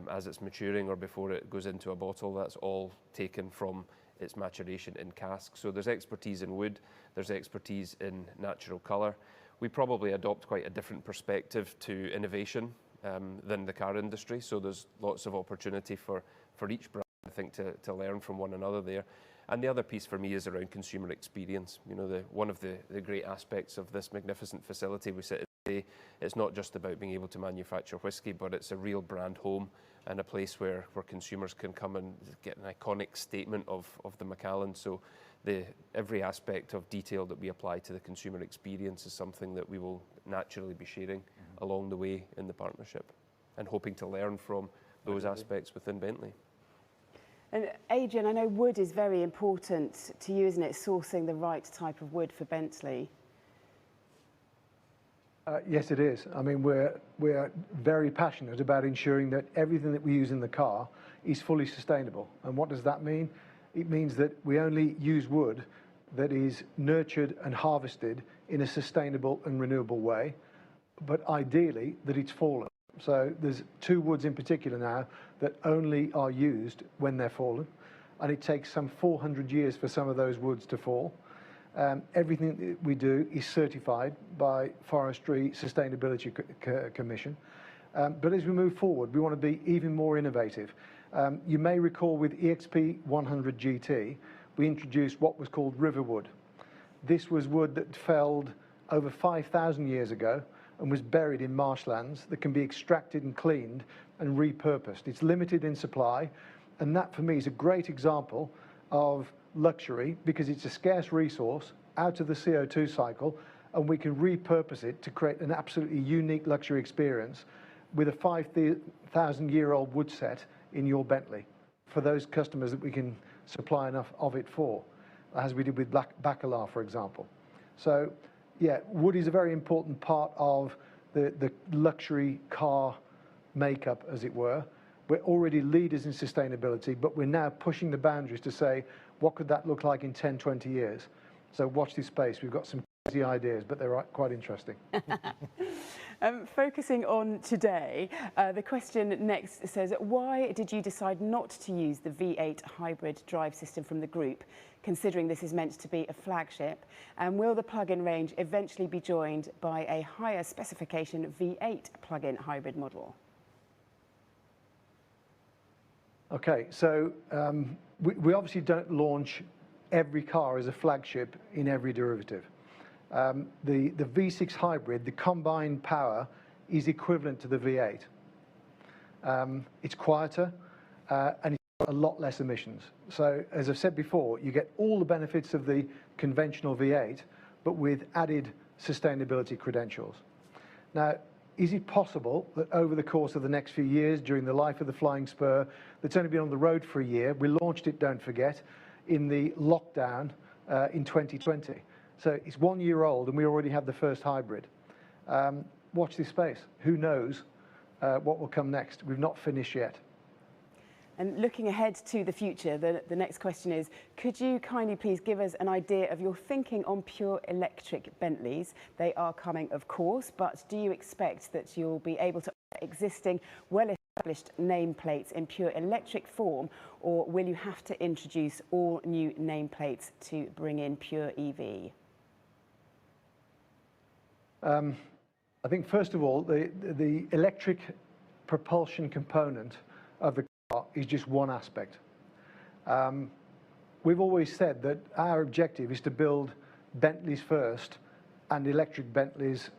as it's maturing or before it goes into a bottle. That's all taken from its maturation in cask. So there's expertise in wood, there's expertise in natural colour. We probably adopt quite a different perspective to innovation than the car industry. So there's lots of opportunity for each brand, I think, to learn from one another there. And the other piece for me is around consumer experience. You know, one of the great aspects of this magnificent facility we sit in today, it's not just about being able to manufacture whisky, but it's a real brand home and a place where consumers can come and get an iconic statement of the Macallan. So every aspect of detail that we apply to the consumer experience is something that we will naturally be sharing along the way in the partnership, and hoping to learn from those aspects within Bentley. And Adrian, I know wood is very important to you, isn't it? Sourcing the right type of wood for Bentley. Yes, it is. I mean, we're very passionate about ensuring that everything that we use in the car is fully sustainable. And what does that mean? It means that we only use wood that is nurtured and harvested in a sustainable and renewable way, but ideally that it's fallen. So there's two woods in particular now that only are used when they're fallen, and it takes some 400 years for some of those woods to fall. Everything that we do is certified by Forestry Sustainability Commission. But as we move forward, we want to be even more innovative. You may recall with EXP 100 GT, we introduced what was called riverwood. This was wood that felled over 5,000 years ago and was buried in marshlands that can be extracted and cleaned and repurposed. It's limited in supply, and that for me is a great example of luxury, because it's a scarce resource out of the CO2 cycle, and we can repurpose it to create an absolutely unique luxury experience with a 5,000-year-old wood set in your Bentley for those customers that we can supply enough of it for, as we did with Baccarat, for example. So yeah, wood is a very important part of the luxury car makeup, as it were. We're already leaders in sustainability, but we're now pushing the boundaries to say, what could that look like in 10, 20 years? So watch this space. We've got some crazy ideas, but they're quite interesting. Focusing on today, the question next says, why did you decide not to use the V8 hybrid drive system from the group, considering this is meant to be a flagship? And will the plug-in range eventually be joined by a higher specification V8 plug-in hybrid model? Okay, so we obviously don't launch every car as a flagship in every derivative. The V6 hybrid, the combined power, is equivalent to the V8. It's quieter and it's got a lot less emissions. So as I've said before, you get all the benefits of the conventional V8, but with added sustainability credentials. Now, is it possible that over the course of the next few years, during the life of the Flying Spur, that's only been on the road for a year, we launched it, don't forget, in the lockdown in 2020. So it's 1 year old and we already have the first hybrid. Watch this space. Who knows what will come next? We've not finished yet. And looking ahead to the future, the next question is, could you kindly please give us an idea of your thinking on pure electric Bentleys? They are coming, of course, but do you expect that you'll be able to offer existing, well-established nameplates in pure electric form, or will you have to introduce all new nameplates to bring in pure EV? I think, first of all, the electric propulsion component of the is just one aspect. We've always said that our objective is to build Bentleys first and electric Bentleys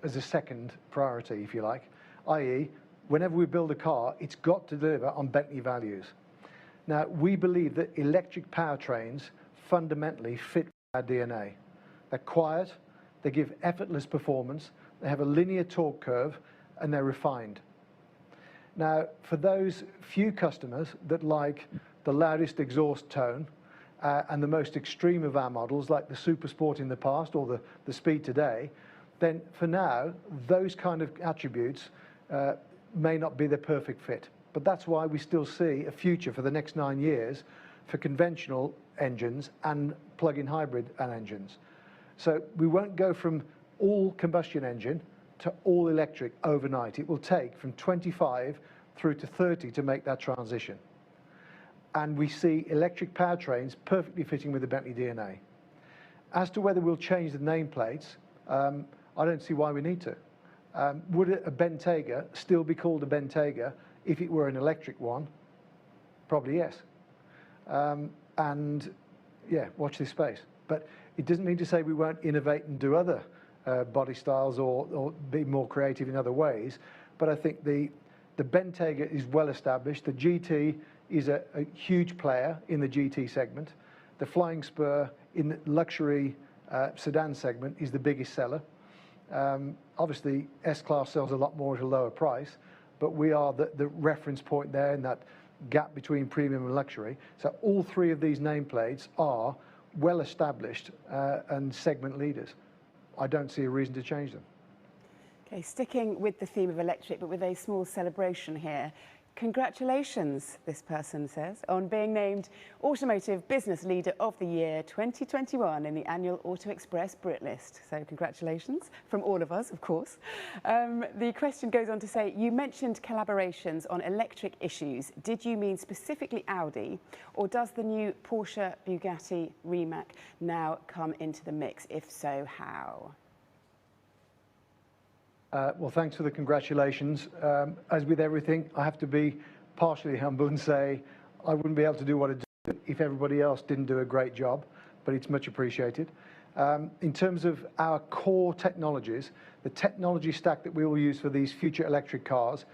as a second priority, if you like, i.e., whenever we build a car, it's got to deliver on Bentley values. Now, we believe that electric powertrains fundamentally fit our DNA. They're quiet, they give effortless performance, they have a linear torque curve, and they're refined. Now, for those few customers that like the loudest exhaust tone and the most extreme of our models, like the Super Sport in the past or the Speed today, then for now, those kind of attributes may not be the perfect fit. But that's why we still see a future for the next 9 years for conventional engines and plug-in hybrid engines. So we won't go from all combustion engine to all electric overnight. It will take from 25 through to 30 to make that transition. And we see electric powertrains perfectly fitting with the Bentley DNA. As to whether we'll change the nameplates, I don't see why we need to. Would a Bentayga still be called a Bentayga if it were an electric one? Probably yes. And yeah, watch this space. But it doesn't mean to say we won't innovate and do other body styles or be more creative in other ways. But I think the Bentayga is well established. The GT is a huge player in the GT segment. The Flying Spur in the luxury sedan segment is the biggest seller. Obviously, S-Class sells a lot more at a lower price, but we are the reference point there in that gap between premium and luxury. So all three of these nameplates are well established and segment leaders. I don't see a reason to change them. Okay, sticking with the theme of electric, but with a small celebration here. Congratulations, this person says, on being named Automotive Business Leader of the Year 2021 in the annual Auto Express Brit List. So congratulations from all of us, of course. The question goes on to say, you mentioned collaborations on electric issues. Did you mean specifically Audi, or does the new Porsche Bugatti Rimac now come into the mix? If so, how? Well, thanks for the congratulations. As with everything, I have to be partially humble and say I wouldn't be able to do what I do if everybody else didn't do a great job, but it's much appreciated. In terms of our core technologies, the technology stack that we will use for these future electric cars,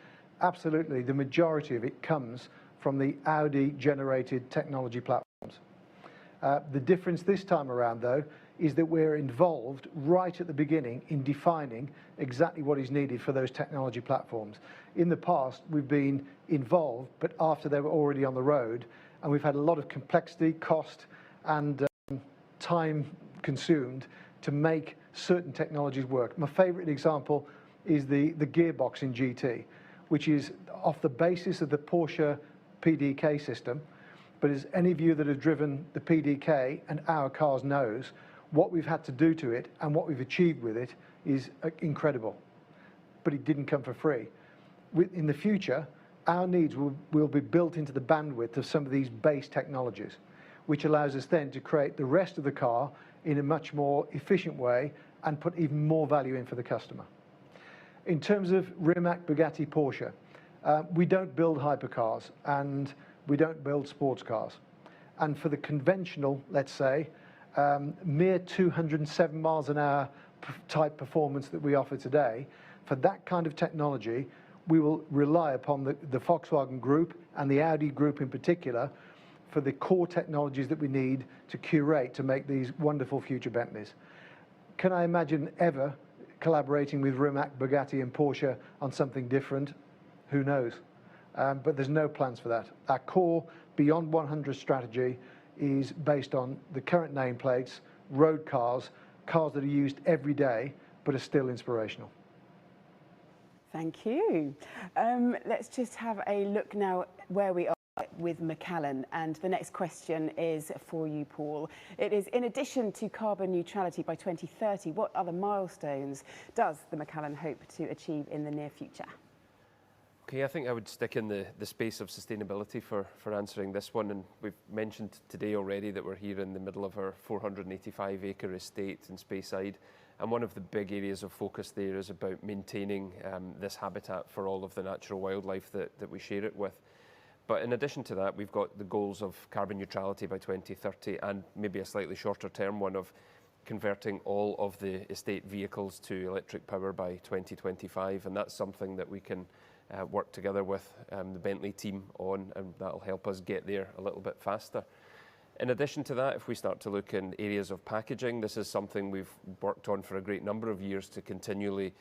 absolutely, the majority of it comes from the Audi-generated technology platforms. The difference this time around, though, is that we're involved right at the beginning in defining exactly what is needed for those technology platforms. In the past, we've been involved, but after they were already on the road, and we've had a lot of complexity, cost, and time consumed to make certain technologies work. My favorite example is the gearbox in GT, which is off the basis of the Porsche PDK system. But as any of you that have driven the PDK and our cars knows, what we've had to do to it and what we've achieved with it is incredible. But it didn't come for free. In the future, our needs will be built into the bandwidth of some of these base technologies, which allows us then to create the rest of the car in a much more efficient way and put even more value in for the customer. In terms of Rimac, Bugatti, Porsche, we don't build hypercars and we don't build sports cars. And for the conventional, let's say, mere 207 miles an hour type performance that we offer today, for that kind of technology, we will rely upon the Volkswagen Group and the Audi Group in particular for the core technologies that we need to curate to make these wonderful future Bentleys. Can I imagine ever collaborating with Rimac, Bugatti and Porsche on something different? Who knows? But there's no plans for that. Our core Beyond 100 strategy is based on the current nameplates, road cars, cars that are used every day, but are still inspirational. Thank you. Let's just have a look now where we are with Macallan, and the next question is for you, Paul. It is, in addition to carbon neutrality by 2030, what other milestones does the Macallan hope to achieve in the near future? Okay, I think I would stick in the space of sustainability for answering this one. And we've mentioned today already that we're here in the middle of our 485-acre estate in Speyside. And one of the big areas of focus there is about maintaining this habitat for all of the natural wildlife that we share it with. But in addition to that, we've got the goals of carbon neutrality by 2030 and maybe a slightly shorter term one of converting all of the estate vehicles to electric power by 2025. And that's something that we can work together with the Bentley team on, and that'll help us get there a little bit faster. In addition to that, if we start to look in areas of packaging, this is something we've worked on for a great number of years to continually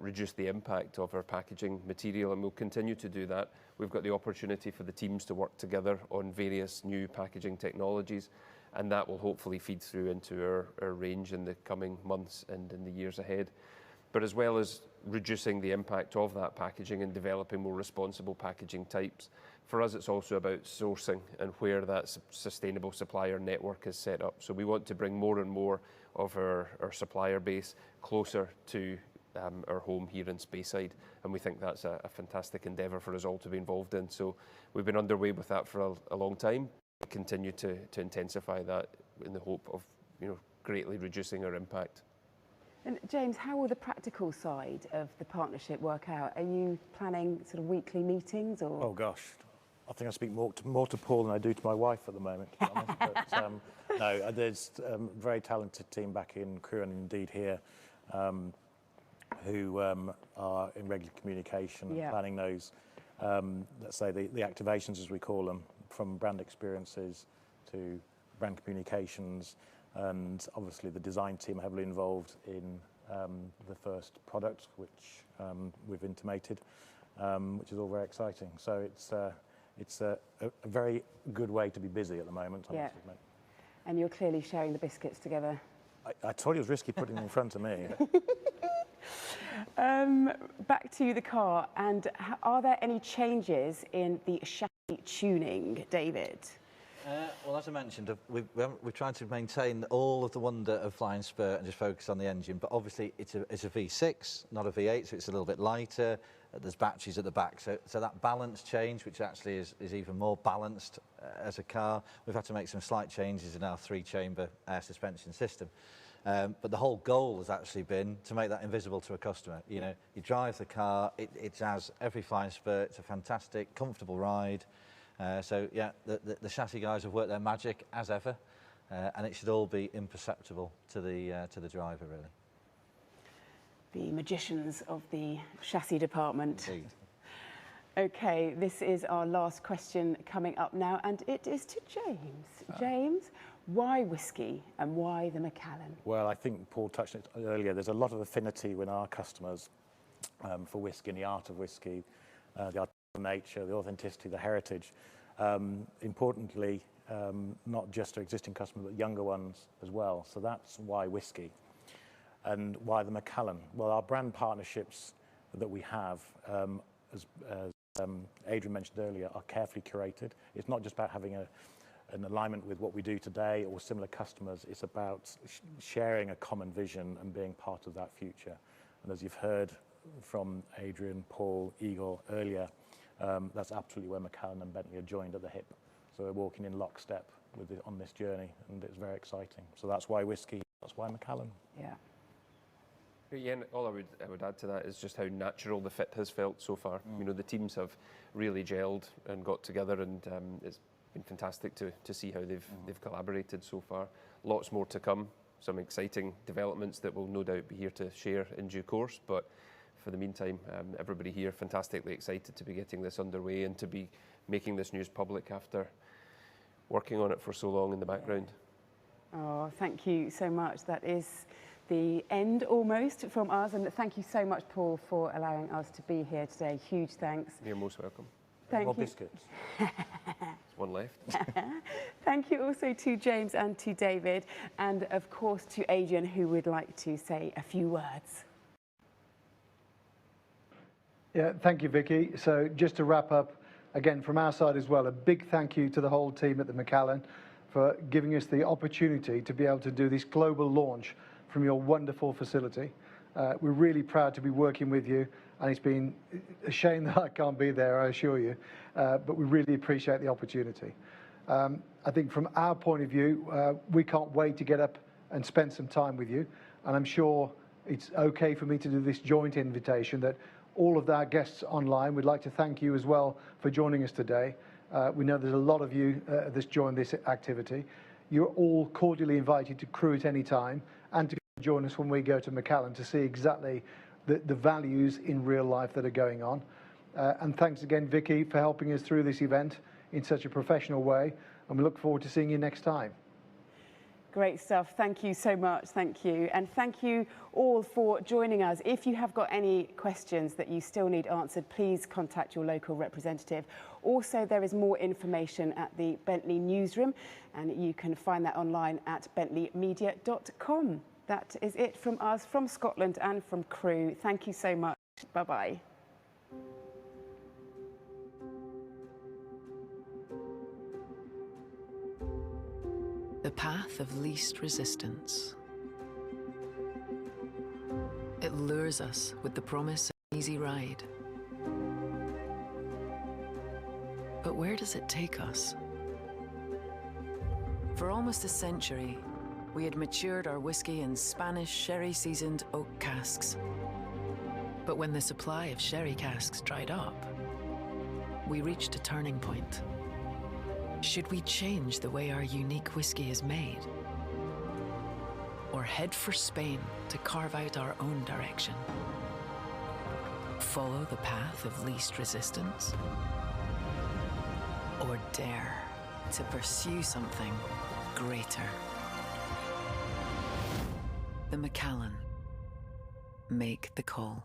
reduce the impact of our packaging material, and we'll continue to do that. We've got the opportunity for the teams to work together on various new packaging technologies, and that will hopefully feed through into our range in the coming months and in the years ahead. But as well as reducing the impact of that packaging and developing more responsible packaging types, For us, it's also about sourcing and where that sustainable supplier network is set up. So we want to bring more and more of our supplier base closer to our home here in Speyside, and we think that's a fantastic endeavour for us all to be involved in. So we've been underway with that for a long time. We continue to intensify that in the hope of, you know, greatly reducing our impact. And James, how will the practical side of the partnership work out? Are you planning sort of weekly meetings, or? Oh gosh, I think I speak more to Paul than I do to my wife at the moment, to be honest. But no, there's a very talented team back in Crewe and indeed here who are in regular communication and planning those, let's say the activations as we call them, from brand experiences to brand communications, and obviously the design team are heavily involved in the first product, which we've intimated, which is all very exciting. So it's a very good way to be busy at the moment, I must admit. And you're clearly sharing the biscuits together. I told you it was risky putting them in front of me. Back to the car, and are there any changes in the chassis tuning, David? Well, as I mentioned, we've tried to maintain all of the wonder of flying Spur and just focus on the engine, but obviously it's a V6, not a V8, so it's a little bit lighter. There's batteries at the back, so that balance change, which actually is even more balanced as a car. We've had to make some slight changes in our 3-chamber air suspension system. But the whole goal has actually been to make that invisible to a customer. You know, you drive the car, it's as every flying Spur, it's a fantastic, comfortable ride. So yeah, the chassis guys have worked their magic as ever, and it should all be imperceptible to the driver, really. The magicians of the chassis department. Indeed. Okay, this is our last question coming up now, and it is to James. James, why whiskey and why the Macallan? Well, I think Paul touched on it earlier. There's a lot of affinity with our customers for whiskey and the art of whiskey, the artisanal nature, the authenticity, the heritage. Importantly, not just our existing customers, but younger ones as well. So that's why whiskey. And why the Macallan? Well, our brand partnerships that we have, as Adrian mentioned earlier, are carefully curated. It's not just about having an alignment with what we do today or similar customers. It's about sharing a common vision and being part of that future. And as you've heard from Adrian, Paul, Igor earlier, that's absolutely where Macallan and Bentley are joined at the hip. So we're walking in lockstep on this journey, and it's very exciting. So that's why whiskey, that's why Macallan. Yeah. Yeah, and all I would add to that is just how natural the fit has felt so far. You know, the teams have really gelled and got together, and it's been fantastic to see how they've collaborated so far. Lots more to come, some exciting developments that we'll no doubt be here to share in due course, but for the meantime, everybody here fantastically excited to be getting this underway and to be making this news public after working on it for so long in the background. Oh, thank you so much. That is the end almost from us, and thank you so much, Paul, for allowing us to be here today. Huge thanks. You're most welcome. Thank More you. biscuits. There's one left. Thank you also to James and to David, and of course to Adrian, who would like to say a few words. Yeah, thank you, Vicki. So just to wrap up, again, from our side as well, a big thank you to the whole team at the Macallan for giving us the opportunity to be able to do this global launch from your wonderful facility. We're really proud to be working with you, and it's been a shame that I can't be there, I assure you, but we really appreciate the opportunity. I think from our point of view, we can't wait to get up and spend some time with you, and I'm sure it's okay for me to do this joint invitation that all of our guests online would like to thank you as well for joining us today. We know there's a lot of you that's joined this activity. You're all cordially invited to Crewe at any time and to join us when we go to Macallan to see exactly the values in real life that are going on. And thanks again, Vicki, for helping us through this event in such a professional way. And we look forward to seeing you next time. Great stuff. Thank you so much. Thank you. And thank you all for joining us. If you have got any questions that you still need answered, please contact your local representative. Also, there is more information at the Bentley newsroom, and you can find that online at bentleymedia.com. That is it from us, from Scotland and from Crewe. Thank you so much. Bye-bye. The path of least resistance. It lures us with the promise of an easy ride. But where does it take us? For almost a century, we had matured our whiskey in Spanish sherry-seasoned oak casks. But when the supply of sherry casks dried up, we reached a turning point. Should we change the way our unique whiskey is made? Or head for Spain to carve out our own direction? Follow the path of least resistance? Or dare to pursue something greater? The Macallan. Make the call.